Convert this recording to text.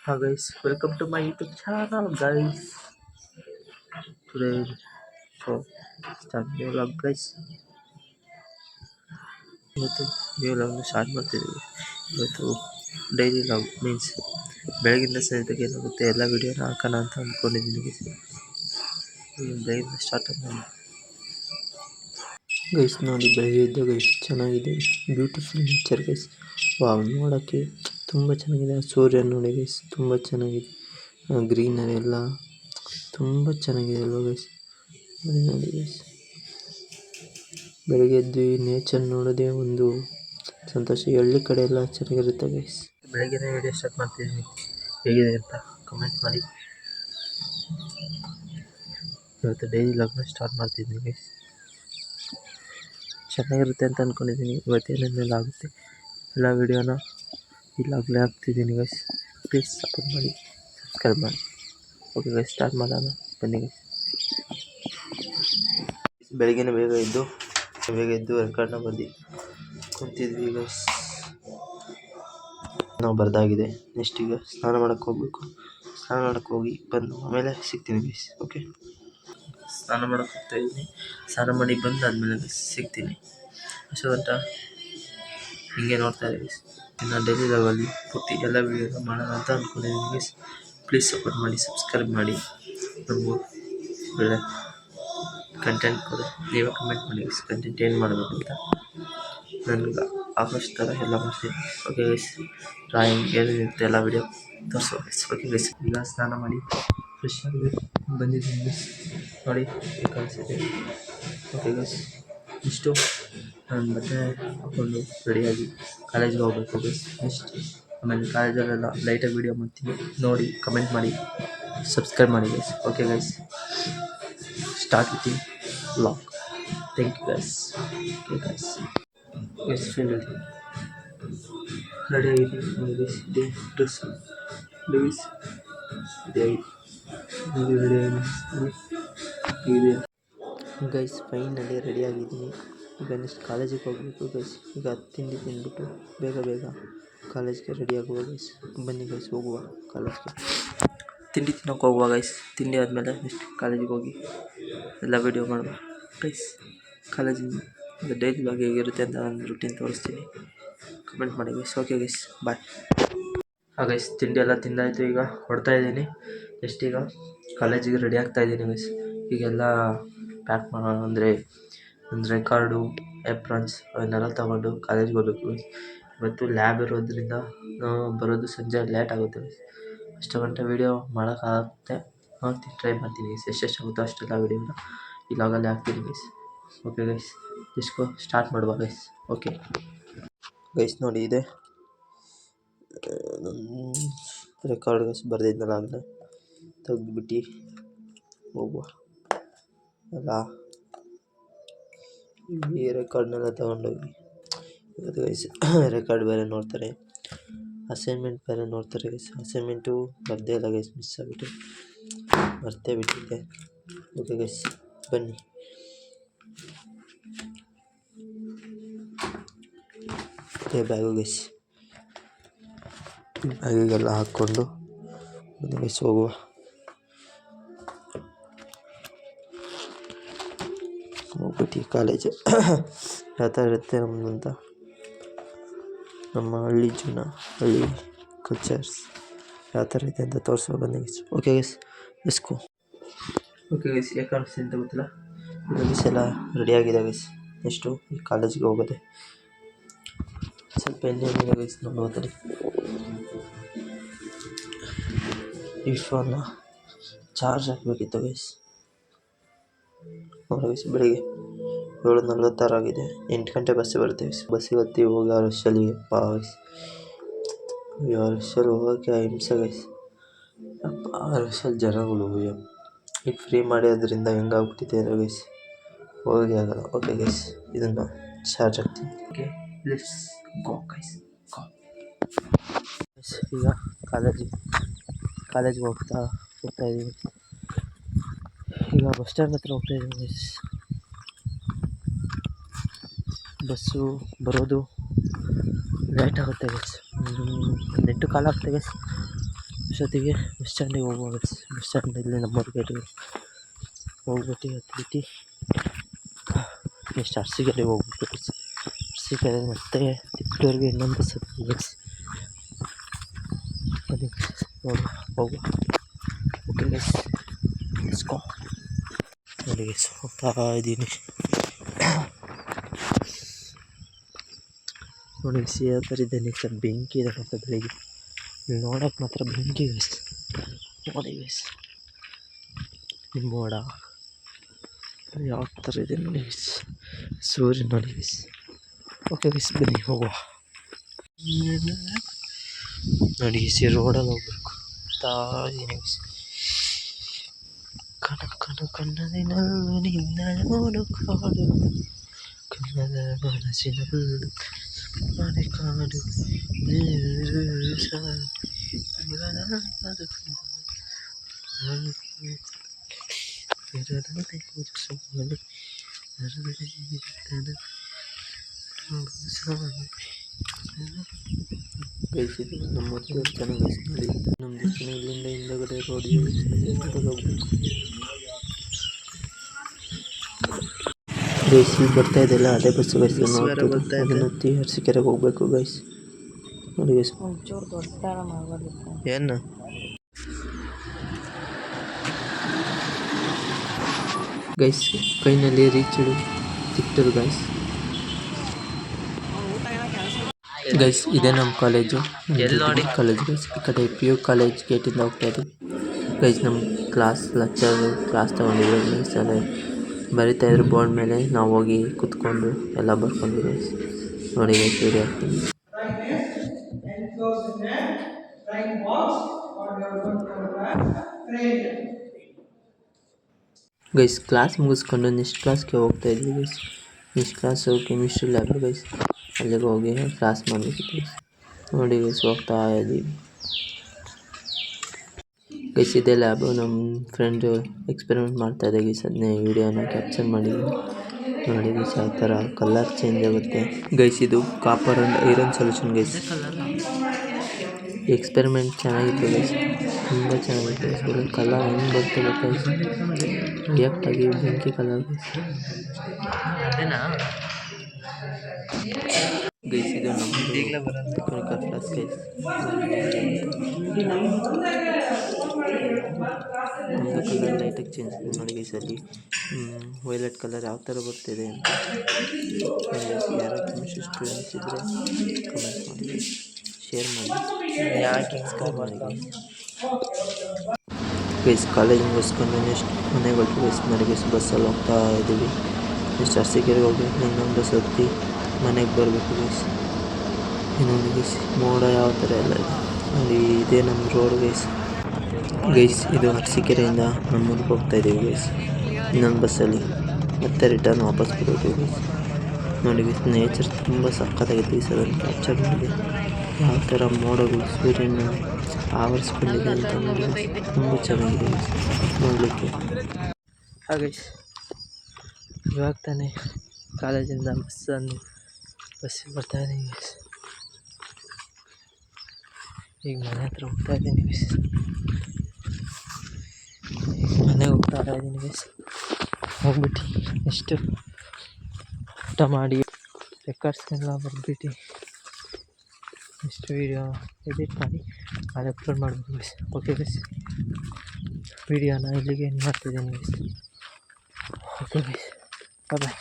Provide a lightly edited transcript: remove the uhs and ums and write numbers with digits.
Hi guys, welcome to my YouTube channel guys. Today for start new vlog guys. ಇವತ್ತು new vlog start ಮಾಡ್ತಿದ್ದೀವಿ. ಇವತ್ತು daily vlog means ಬೆಳಗಿಂದ ಸಂಜೆಗೆ ಏನಾಗುತ್ತೆ ಎಲ್ಲ ವಿಡಿಯೋನ ಹಾಕೋಣ ಅಂತ ಅಂದ್ಕೊಂಡಿದ್ದೀನಿ ಬೆಳಗಿಂದ ಸ್ಟಾರ್ಟ್ ಮಾಡಿ ಗೈಸ್. ನೋಡಿ ಬೆಳಗ್ಗೆ ಇದ್ದಾಗ ಎಷ್ಟು ಚೆನ್ನಾಗಿದೆ, ಬ್ಯೂಟಿಫುಲ್ ನೇಚರ್ ಗೈಸ್. ವಾವ್, ನೋಡೋಕ್ಕೆ ತುಂಬ ಚೆನ್ನಾಗಿದೆ. ಸೂರ್ಯ ನೋಡಿ ಗೈಸ್, ತುಂಬ ಚೆನ್ನಾಗಿದೆ. ಗ್ರೀನರಿ ಎಲ್ಲ ತುಂಬ ಚೆನ್ನಾಗಿದೆ ಅಲ್ವಾ ಗೈಸ್. ನೋಡಿ ಗೈಸ್, ಬೆಳಗ್ಗೆ ಎದ್ದು ಈ ನೇಚರ್ ನೋಡೋದೇ ಒಂದು ಸಂತೋಷ. ಹಳ್ಳಿ ಕಡೆ ಎಲ್ಲ ಚೆನ್ನಾಗಿರುತ್ತೆ ಗೈಸ್. ಬೆಳಗ್ಗೆನೇ ವಿಡಿಯೋ ಸ್ಟಾರ್ಟ್ ಮಾಡ್ತಿದ್ದೀನಿ, ಹೇಗಿದೆ ಅಂತ ಕಮೆಂಟ್ ಮಾಡಿ. ಇವತ್ತು ಡೈಲಿ ವ್ಲಾಗ್ನ ಸ್ಟಾರ್ಟ್ ಮಾಡ್ತಿದ್ದೀನಿ ಗೈಸ್. ಚೆನ್ನಾಗಿರುತ್ತೆ ಅಂತ ಅಂದ್ಕೊಂಡಿದ್ದೀನಿ. ಇವತ್ತೇನೇನೆಲ್ಲ ಆಗುತ್ತೆ ಎಲ್ಲ ವಿಡಿಯೋನ ಇಲ್ಲಾಗಲೇ ಹಾಕ್ತಿದ್ದೀನಿ ಗೈಸ್. ಪ್ಲೀಸ್ ಸಪೋರ್ಟ್ ಮಾಡಿ, ಸಬ್ಸ್ಕ್ರೈಬ್ ಮಾಡಿ. ಓಕೆ ಗೈಸ್, ಸ್ಟಾರ್ಟ್ ಮಾಡೋಣ ಬನ್ನಿ ಗೈಸ್. ಬೆಳಗ್ಗೆನೇ ಬೇಗ ಎದ್ದು ರೆಕಾರ್ಡ್ನ ಬರ್ದು ಕುಂತಿದ್ವಿ ಗೈಸ್. ನಾವು ಬರ್ದಾಗಿದೆ. ನೆಕ್ಸ್ಟ್ ಈಗ ಸ್ನಾನ ಮಾಡೋಕ್ಕೆ ಹೋಗ್ಬೇಕು. ಸ್ನಾನ ಮಾಡೋಕ್ಕೆ ಹೋಗಿ ಬಂದು ಆಮೇಲೆ ಸಿಗ್ತೀನಿ ಗೈಸ್. ಓಕೆ, ಸ್ನಾನ ಮಾಡೋಕ್ಕೆ ಹೋಗ್ತಾಯಿದ್ದೀನಿ. ಸ್ನಾನ ಮಾಡಿ ಬಂದಾದ್ಮೇಲೆ ಸಿಗ್ತೀನಿ. ಅಷ್ಟು ಗಂಟ ಹಿಂಗೆ ನೋಡ್ತಾ ಇದ್ದೀವಿ ಗೈಸ್. ಇನ್ನು ಡೈಲಿ ವ್ಲಾಗಲ್ಲಿ ಪೂರ್ತಿ ಎಲ್ಲ ವೀಡಿಯೋನ ಮಾಡೋಣ ಅಂತ ಅಂದ್ಕೊಂಡಿದ್ದೀನಿ ಗೈಸ್. ಪ್ಲೀಸ್ ಸಪೋರ್ಟ್ ಮಾಡಿ, ಸಬ್ಸ್ಕ್ರೈಬ್ ಮಾಡಿ. ನಮಗೂ ಒಳ್ಳೆ ಕಂಟೆಂಟ್ ಕೊಡಿ. ನೀವೇ ಕಮೆಂಟ್ ಮಾಡಿ ಗೈಸ್, ಕಂಟೆಂಟ್ ಏನು ಮಾಡಬೇಕು ಅಂತ. ನನಗೆ ಆಗೋಷ್ಟು ಥರ ಎಲ್ಲ ಮಾಡ್ತೀನಿ. ಓಕೆ ಗೈಸ್, ಡ್ರಾಯಿಂಗ್ ಏನೇನಿರುತ್ತೆ ಎಲ್ಲ ವೀಡಿಯೋ ತೋರಿಸೋ ಗೈಸ್. ಓಕೆ ಗೈಸ್, ಈಗ ಸ್ನಾನ ಮಾಡಿ ಫ್ರೆಶ್ ಆಗಿ ಬಂದಿದ್ದೀನಿ ಗೈಸ್. ನೋಡಿ ಈ ಕಾಣಿಸಿದೆ. ಓಕೆ ಗೈಸ್, ಇಷ್ಟು ನಾನು ಬಟ್ಟೆ ಹಾಕ್ಕೊಂಡು ರೆಡಿಯಾಗಿ ಕಾಲೇಜ್ಗೆ ಹೋಗ್ಬೇಕು ಗೈಸ್. ನೆಕ್ಸ್ಟ್ ಆಮೇಲೆ ಕಾಲೇಜಲ್ಲೆಲ್ಲ ಲೈಟಾಗಿ ವೀಡಿಯೋ ಮಾಡ್ತೀನಿ. ನೋಡಿ ಕಮೆಂಟ್ ಮಾಡಿ, ಸಬ್ಸ್ಕ್ರೈಬ್ ಮಾಡಿ guys. Okay guys, start with vlog. Thank you guys. Okay guys, ರೆಡಿಯಾಗಿದ್ದೀನಿ ನೋಡಿ ಗೈಸ್. ಇದೇ ಡ್ರೆಸ್ ಗೈಸ್, ರೆಡಿಯಾಗಿದೆ ಗೈಸ್. ಫೈನಲಿ ರೆಡಿಯಾಗಿದ್ದೀನಿ. ಈಗ ನೆಕ್ಸ್ಟ್ ಕಾಲೇಜಿಗೆ ಹೋಗಬೇಕು ಗೈಸ್. ಈಗ ತಿಂಡಿ ತಿಂದ್ಬಿಟ್ಟು ಬೇಗ ಕಾಲೇಜ್ಗೆ ರೆಡಿಯಾಗುವ ಗೈಸ್. ಬನ್ನಿ ಗೈಸ್, ಹೋಗುವ ಕಾಲೇಜ್ಗೆ. ತಿಂಡಿ ತಿನ್ನೋಕೆ ಹೋಗುವ ಗೈಸ್. ತಿಂಡಿ ಆದಮೇಲೆ ನೆಕ್ಸ್ಟ್ ಕಾಲೇಜಿಗೆ ಹೋಗಿ ಎಲ್ಲ ವೀಡಿಯೋ ಮಾಡುವ ಗೈಸ್. ಕಾಲೇಜಿಂದ ಡೈಲಿ ವ್ಲಾಗ್ ಹೇಗಿರುತ್ತೆ ಅಂತ ನಾನು ರೂಟೀನ್ ತೋರಿಸ್ತೀನಿ. ಕಮೆಂಟ್ ಮಾಡಿ ಗೈಸ್. ಓಕೆ ಗೈಸ್, ಬಾಯ್. ಗೈಸ್, ತಿಂಡಿ ಎಲ್ಲ ತಿಂದಾಯಿತು. ಈಗ ಹೊರಡ್ತಾಯಿದ್ದೀನಿ. ನೆಕ್ಸ್ಟ್ ಈಗ ಕಾಲೇಜಿಗೆ ರೆಡಿ ಆಗ್ತಾಯಿದ್ದೀನಿ ಗೈಸ್. ಈಗೆಲ್ಲ ಪ್ಯಾಕ್ ಮಾಡೋಣ ಅಂದರೆ ಒಂದು ರೆಕಾರ್ಡು, ಎಪ್ರನ್ಸ್ ಅವನ್ನೆಲ್ಲ ತೊಗೊಂಡು ಕಾಲೇಜ್ಗೆ ಹೋಗ್ಬೇಕು ಗೈಸ್. ಇವತ್ತು ಲ್ಯಾಬ್ ಇರೋದ್ರಿಂದ ಬರೋದು ಸಂಜೆ ಲೇಟ್ ಆಗುತ್ತೆ ಗೈಸ್. ಅಷ್ಟು ಗಂಟೆ ವೀಡಿಯೋ ಮಾಡೋಕ್ಕಾಗುತ್ತೆ, ನೋಡ್ತೀನಿ, ಟ್ರೈ ಮಾಡ್ತೀನಿ ಗೈಸ್. ಎಷ್ಟೆಷ್ಟಾಗುತ್ತೋ ಅಷ್ಟೆಲ್ಲ ವೀಡಿಯೋನ ಈ ಲಾಗಲ್ಲಿ ಹಾಕ್ತೀನಿ guys. Okay guys, disco start ಮಾಡುವ ಗೈಸ್. ಓಕೆ ಗೈಸ್, ನೋಡಿ ಇದೆ ರೆಕಾರ್ಡ್ ಗೈಸ್. ಬರೆದಿದ್ದಲ್ಲ ಆಗಲೇ ತೆಗೆದ್ಬಿಟ್ಟು ಹೋಗುವ ಎಲ್ಲ ಈ ರೆಕಾರ್ಡ್ನೆಲ್ಲ ತೊಗೊಂಡೋಗಿ. ಇವತ್ತು ಗೈಸ್ ರೆಕಾರ್ಡ್ ಬೇರೆ ನೋಡ್ತಾರೆ, ಅಸೈನ್ಮೆಂಟ್ ಬೇರೆ ನೋಡ್ತಾರೆ ಗೈಸ್. ಅಸೈನ್ಮೆಂಟು ಬರ್ದೇ ಇಲ್ಲ ಗೈಸ್, ಮಿಸ್ ಆಗಿಬಿಟ್ಟು ಮರ್ತೇ ಬಿಟ್ಟಿದ್ದೆ. ಓಕೆ ಗೈಸ್, ಬನ್ನಿ. ಬ್ಯಾಗು ಗೈಸ್, ಬ್ಯಾಗಿಗೆಲ್ಲ ಹಾಕ್ಕೊಂಡು ಬನ್ನಿ ಗೈಸ್, ಹೋಗುವ. ಹೋಗ್ಬಿಟ್ಟು ಕಾಲೇಜ್ ಯಾವ ಥರ ಇರುತ್ತೆ ನಮ್ಮದಂತ, ನಮ್ಮ ಹಳ್ಳಿ ಜೀವನ, ಹಳ್ಳಿ ಕಲ್ಚರ್ಸ್ ಯಾವ ಥರ ಇದೆ ಅಂತ ತೋರಿಸೋ ಬನ್ನಿ guys. Okay guys, let's go. Okay guys, ಯಾಕೆ ಕಾಣಿಸ್ತೀನಿ ಅಂತ ಗೊತ್ತಿಲ್ಲ. ಗೈಸ್ ಎಲ್ಲ ರೆಡಿಯಾಗಿದೆ ಗೈಸ್. ನೆಕ್ಸ್ಟು ಈ ಕಾಲೇಜಿಗೆ ಹೋಗೋದೆ. ಸ್ವಲ್ಪ ಏನೇನಿದೆ ಗೈಸ್ ನೋಡ್ಬೋದಲ್ಲಿ. ಈ ಫೋನ್ನ ಚಾರ್ಜ್ ಹಾಕಬೇಕಿತ್ತು ಗೈಸ್. ನೋಡಿ ಗೈಸ್, ಬೆಳಿಗ್ಗೆ 7:46 ಆಗಿದೆ. 8 ಗಂಟೆ ಬಸ್ಸಿಗೆ ಬರುತ್ತೆ ಗೈಸ್. ಬಸ್ಸಿಗೆ ಹತ್ತಿ ಹೋಗಿ ಆ ರಶಲ್ಲಿ ಗೈಸ್, ಆ ರಶಲ್ಲಿ ಹೋಗೋಕ್ಕೆ ಹಿಂಸೆ ಗೈಸ್. ಆ ರಶಲ್ಲಿ ಜನಗಳು ಈಗ ಫ್ರೀ ಮಾಡೋದ್ರಿಂದ ಹೆಂಗಾಗ್ಬಿಟ್ಟಿದೆ ಅಂದರೆ ಗೈಸ್, ಹೋಗಿ ಆಗಲ್ಲ. ಓಕೆ ಗೈಸ್, ಇದನ್ನು ಚಾರ್ಜ್ ಹಾಕ್ತೀನಿ. ಓಕೆ, ಲೆಟ್ಸ್ ಗೋ ಗೈಸ್, ಗೋ. ಈಗ ಕಾಲೇಜಿಗೆ ಹೋಗ್ತಾ ಇದ್ದೀವಿ. ಈಗ ಬಸ್ ಸ್ಟ್ಯಾಂಡ್ ಹತ್ರ ಹೋಗ್ತಾ ಇದ್ದೀವಿ ಗೈಸ್. ಬಸ್ಸು ಬರೋದು ಲೇಟ್ ಆಗುತ್ತೆ ಗೈಸ್. ಒಂದು 8 ಕಾಲ ಆಗ್ತದೆ ಗೈಸ್. ಅಷ್ಟೊತ್ತಿಗೆ ಬಸ್ ಸ್ಟ್ಯಾಂಡಿಗೆ ಹೋಗುವಾಗ ಬಸ್ ಸ್ಟ್ಯಾಂಡಲ್ಲಿ ನಮ್ಮ ಗೇಟಿಗೆ ಹೋಗ್ಬಿಟ್ಟು ಹತ್ಬಿಟ್ಟು ನೆಕ್ಸ್ಟ್ ಅರಸೀಕೆರೆಗೆ ಹೋಗ್ಬಿಟ್ಟು ಅರಸೀಕೆರೆ ಮತ್ತು ತಿಪ್ಟೂರಿಗೆ ಇನ್ನೊಂದು ಬಸ್ ಬಸ್ ನೋಡುವ ಹೋಗುವ. Okay guys let's go. ನೋಡಿ ಗೈಸ್ ಹೋಗ್ತಾ ಇದ್ದೀನಿ. ನೋಡಿ ಯಾವ ಥರ ಇದೆ ನೇಚರ್. ಬೆಂಕಿ ಇದೆ ಅಂತ ಬೆಳಿಗ್ಗೆ ಇಲ್ಲಿ ನೋಡೋಕೆ ಮಾತ್ರ ಬೆಂಕಿ ಗೈಸ್. ನೋಡಿ ಗೈಸ್ ನಿಮ್ಮ ಮೋಡ ಯಾವ ಥರ ಇದೆ ನೋಡಿ ಗೈಸ್. ಸೂರ್ಯ ನೋಡಿ ಗೈಸ್. ಓಕೆ ಗೈಸ್ ಬನ್ನಿ ಹೋಗುವ. ನೋಡಿ ಗೈಸ್ ರೋಡಲ್ಲಿ ಹೋಗ್ಬೇಕು ಹೋಗ್ತಾ ಇದ್ದೀನಿ ಗೈಸ್. ಕಣ್ಣದಿನಲ್ಲೂ ನಿನ್ನ ನೋಡು ಕಾಡು ಕಣ್ಣದ ಮನಸ್ಸಿನಲ್ಲೂ ಮನೆ ಕಾಡು ಗೈಸಿದ್ದು ನಮ್ಮ ದೇವಸ್ಥಾನ ಗೈಸ್. ನೋಡಿ ನಮ್ಮ ದೇವಸ್ಥಾನ ಇಲ್ಲಿಂದ ಹಿಂದಗಡೆ ರೋಡ್ ಹೋಗ್ಬೇಕು. ಗೈಸ್ ಈಗ ಬರ್ತಾ ಇದೆಯಲ್ಲ ಅದೇ ಬಸ್ಸು ಗೈಸ್. ಅದನ್ನು ಅರಸೀಕೆರೆಗೆ ಹೋಗ್ಬೇಕು ಗೈಸ್. ನೋಡಿ ಗೈಸ್ ಏನು guys finally reached Tiptur guys. Guys ಇದೇ ನಮ್ಮ ಕಾಲೇಜು, ಕಾಲೇಜ್ ಗೈಸ್. ಈ ಕಡೆ PU ಕಾಲೇಜ್ ಗೇಟಿಂದ ಹೋಗ್ತಾ ಇದ್ದೀವಿ ಗೈಸ್. ನಮ್ಮ ಲೆಕ್ಚರ್ ಕ್ಲಾಸ್ ತೊಗೊಂಡಿದ್ರು ಗೈಸ್. ಅದೇ ಬರಿತಾ ಇದ್ರು ಬೋರ್ಡ್ ಮೇಲೆ. ನಾವು ಹೋಗಿ ಕುತ್ಕೊಂಡು ಎಲ್ಲ ಬರ್ಕೊಂಡ್ವಿ ಗೈಸ್. ನೋಡಿ ಗೈಸ್ ವಿಡಿಯೋ ಹಾಕ್ತೀನಿ ಗೈಸ್. ಕ್ಲಾಸ್ ಮುಗಿಸ್ಕೊಂಡು ನೆಕ್ಸ್ಟ್ ಕ್ಲಾಸ್ಗೆ ಹೋಗ್ತಾ ಇದ್ವಿ guys. Next class chemistry lab guys. ಅಲ್ಲಿಗೆ ಹೋಗಿ ಕ್ಲಾಸ್ ಮಾಡಬೇಕಿತ್ತು ಗೈಸ್. ನೋಡಿ ಗೈಸ್ ಹೋಗ್ತಾ ಇದ್ದೀವಿ ಗೈಸ್. ಇದೇ ಲ್ಯಾಬು. ನಮ್ಮ ಫ್ರೆಂಡು ಎಕ್ಸ್ಪೆರಿಮೆಂಟ್ ಮಾಡ್ತಾಯಿದ್ದೆ ಗೈಸ್. ಅದನ್ನೇ ವೀಡಿಯೋನ ಕ್ಯಾಪ್ಚರ್ ಮಾಡಿದ್ದೀನಿ. ನೋಡಿ ಗೈಸ್ ಯಾವ ಥರ ಕಲರ್ ಚೇಂಜ್ ಆಗುತ್ತೆ ಗೈಸ್. ಇದು copper and iron solution guys. Experiment ಚೆನ್ನಾಗಿತ್ತು ಗೈಸ್, ತುಂಬ ಚೆನ್ನಾಗಿತ್ತು ಗೈಸ್. ಒಳ್ಳೆ ಕಲರ್ ಹೆಂಗೆ ಬರುತ್ತೆ ಗೊತ್ತಾಯ್ತು. ರಿಯಾಕ್ಟ್ ಆಗಿ ಬೆಂಕಿ ಕಲರ್ ಗೈಸ್. ಗೈಸ್ ಇದು ನಮ್ಮದು ಕ್ಲಾಸ್ ಗೈಸ್. ನಮ್ಮದು ಕಲರ್ ಲೈಟಾಗಿ ಚೇಂಜ್ ನೋಡಿ ಗೈಸ್. ಅಲ್ಲಿ ವೈಲೆಟ್ ಕಲರ್ ಯಾವ ಥರ ಬರ್ತಿದೆ ಅಂತ ಯಾರು ಕೆಮಿಸ್ಟ್ರಿ ಸ್ಟೂಡೆಂಟ್ಸ್ ಇದ್ದರೆ ಕಮೆಂಟ್ ಮಾಡಿ, ಶೇರ್ ಮಾಡಿ, ಸಬ್ಸ್ಕ್ರೈಬ್ ಮಾಡಿ ಗೈಸ್. ಕಾಲೇಜ್ ಮುಗಿಸ್ಕೊಂಡು ನೆಕ್ಸ್ಟ್ ಮನೆಗೆ ಹೊರಟು ಗೈಸ್. ನೋಡಿ ಗೈಸ್ ಬಸ್ಸಲ್ಲಿ ಹೋಗ್ತಾ ಇದ್ದೀವಿ. ನೆಕ್ಸ್ಟ್ ಅರಸೀಕೆರೆಗೆ ಹೋಗಿ ಇನ್ನೊಂದು ಬಸ್ ಹತ್ತಿ ಮನೆಗೆ ಬರಬೇಕು ಗೈಸ್. ನೋಡಿ ಗೈಸ್ ಮೋಡ ಯಾವ ಥರ ಎಲ್ಲ ಇದೆ ನೋಡಿ. ಇದೇ ನಮ್ಮ ರೋಡ್ ಗೈಸ್. ಇದು ಅರಸೀಕೆರೆಯಿಂದ ನಮ್ಮ ಊರಿಗೆ ಹೋಗ್ತಾ ಇದ್ದೀವಿ ಗೈಸ್. ಇನ್ನೊಂದು ಬಸ್ಸಲ್ಲಿ ಮತ್ತೆ ರಿಟರ್ನ್ ವಾಪಸ್ ಬರೋದು ಗೈಸ್. ನೋಡಿ ಗೈಸ್ ನೇಚರ್ ತುಂಬ ಸಖತ್ತಾಗಿದೆ ಗೈಸ್. ಅದನ್ನು ಕ್ಯಾಪ್ಚರ್ ಮಾಡಿ ಯಾವ ಥರ ಮೋಡಗಳು ಸೂರ್ಯನ ಆವರಿಸ್ಕೊಂಡಿದೆ ಅಂತ ನೋಡಿ ತುಂಬ ಚೆನ್ನಾಗಿದೆ ಗೈಸ್ ನೋಡಲಿಕ್ಕೆ. ಗೈಸ್ ಇವಾಗ ತಾನೇ ಕಾಲೇಜಿಂದ ಬಸ್ಸಿಗೆ ಬರ್ತಾ ಇದ್ದೀನಿ ಗೈಸ್. ಈಗ ಮನೆ ಹತ್ರ ಹೋಗ್ತಾ ಇದ್ದೀನಿ ಗೈಸ್. ಮನೆಗೆ ಹೋಗ್ತಾ ಇದ್ದೀನಿ ಗೈಸ್. ಹೋಗ್ಬಿಟ್ಟು ನೆಕ್ಸ್ಟ್ ಊಟ ಮಾಡಿ ರೆಕಾರ್ಡ್ಸ್ನೆಲ್ಲ ಬರ್ಬಿಟ್ಟು ನೆಕ್ಸ್ಟ್ ವೀಡಿಯೋ ಎಡಿಟ್ ಮಾಡಿ ಅದು ಅಪ್ಲೋಡ್ ಮಾಡಬೇಕು ಗೈಸ್. ಓಕೆ ಗೈಸ್ ವೀಡಿಯೋನ ಇಲ್ಲಿಗೆ ಎಂಡ್ ಮಾಡ್ತಿದ್ದೀನಿ ಗೈಸ್. Okay guys bye.